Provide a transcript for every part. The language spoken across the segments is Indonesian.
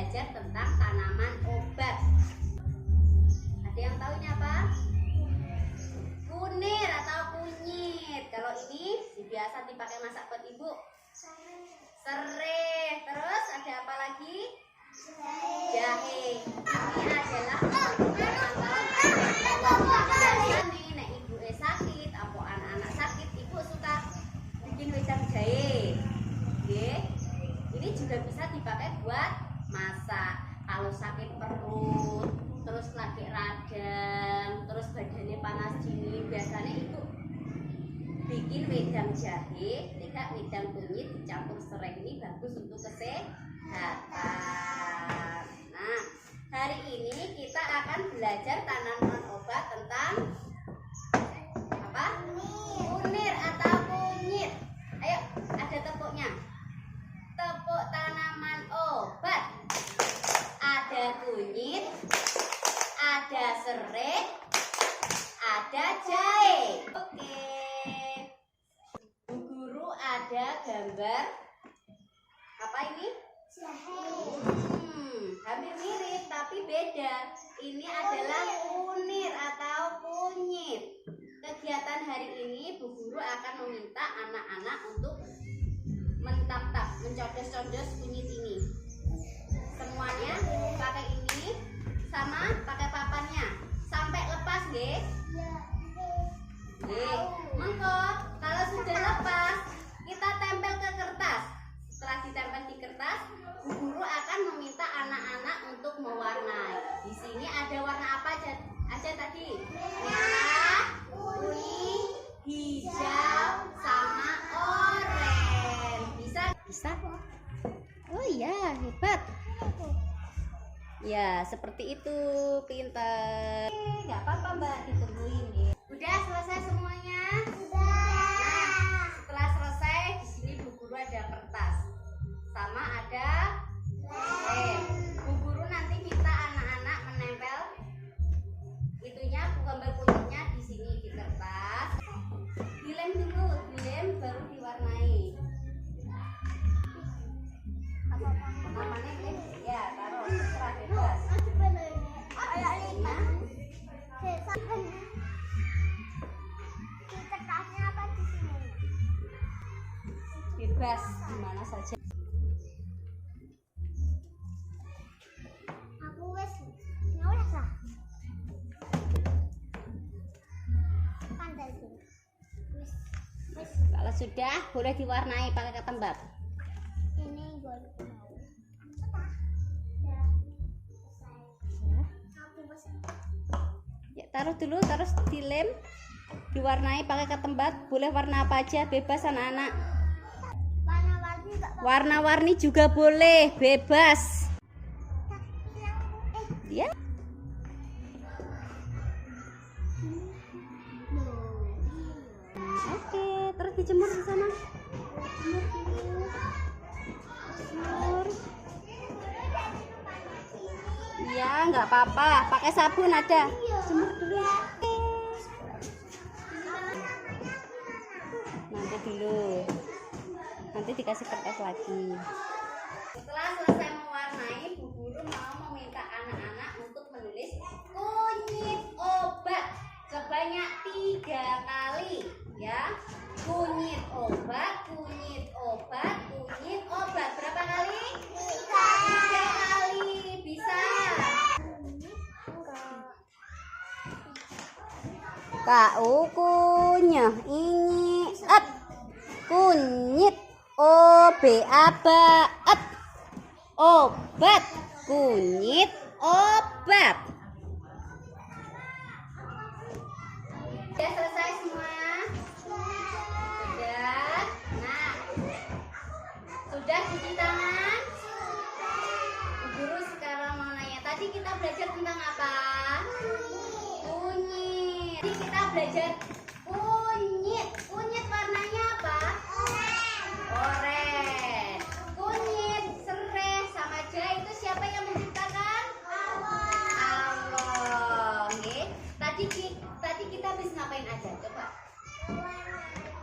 belajar tentang tanaman obat. Ada yang tahu ini apa? Kunir atau kunyit. Kalau ini biasa dipakai masak buat ibu. Serai. Terus ada apa lagi? Jahe. Ini adalah nih, nek ibu sakit, atau anak-anak sakit, ibu suka bikin wedang jahe. Oke. Ini juga bisa dipakai buat masak. Kalau sakit perut, terus lagi radang, terus badannya panas dingin, biasanya ibu bikin wedang jahe, tidak wedang kunyit dicampur serai. Ini bagus untuk kesehatan. Nah, hari ini kita akan belajar tanaman obat tentang apa? Kunir atau kunyit. Ayo, ada tepuknya. Tepuk tanaman obat. Ada kunyit, ada serai, ada jahe. Oke. Bu Guru ada gambar apa ini? Jahe. Hampir mirip tapi beda. Ini adalah kunir atau kunyit. Kegiatan hari ini Bu Guru akan meminta anak-anak untuk mentap-tap, mencoblos-coblos kunyit ini. Semuanya pakai ini sama pakai papannya sampai lepas, nggih. Nggih. Mengko kalau sudah lepas, kita tempel ke kertas. Setelah ditempel di kertas, Bu Guru akan meminta anak-anak untuk mewarnai. Di sini ada warna apa aja tadi? Merah, kuning, hijau, sama oranye. Bisa? Oh iya, hebat. Ya, seperti itu, pintar. Nggak apa-apa Mbak, ditungguin ya. Udah selesai semuanya? Nah, setelah selesai, di sini Bu Guru ada kertas, sama ada lem. Bu Guru nanti minta anak-anak menempel itunya, gambar kunyitnya di sini di kertas. Dilem dulu, dilem baru diwarnai. Namanya lem, ya taruh terserah bebas. Bebas dimana saja. Aku wes nyoleh lah. Pandai tuh. Wes. Kalau sudah boleh diwarnai pakai ketembat. Ini gue mau. Ya, taruh dulu, terus dilem, diwarnai pakai ketembat. Boleh warna apa aja, bebas anak-anak. Warna-warni enggak apa-apa. Warna-warni juga boleh, bebas. Ya. Oke, terus dijemur di sana. Jemur. Iya, nggak apa-apa. Pakai sabun ada. Jemur dulu. Nanti dulu. Nanti dikasih kertas lagi. Setelah selesai mewarnai, Bu Guru mau meminta anak-anak untuk menulis kunyit obat sebanyak 3 kali, ya. Kunyit obat, kunyit obat, kunyit obat. Berapa kali? 3 kali. Bisa. Kau kunyah ini kunyit obat obat kunyit obat. Sudah selesai semua? Sudah. Nah, sudah cuci tangan? Bu Guru sekarang mau nanya, tadi kita belajar tentang apa? Kunyit. Tadi kita belajar kunyit. Kunyit warnanya apa? Oranye. Kunyit, serai, sama jahe itu siapa yang menciptakan? Allah. Okay. Tadi kita habis ngapain aja? Coba.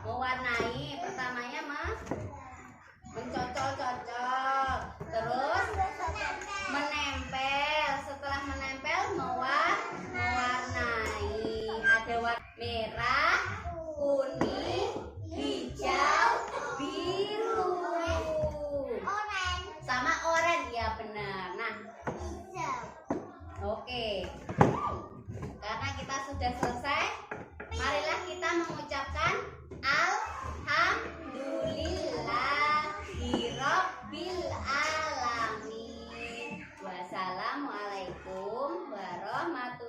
Mewarnai. Pertamanya mencocol-cocol. Terus setelah sudah selesai, marilah kita mengucapkan Alhamdulillahirabbil alamin. Wassalamualaikum warahmatullahi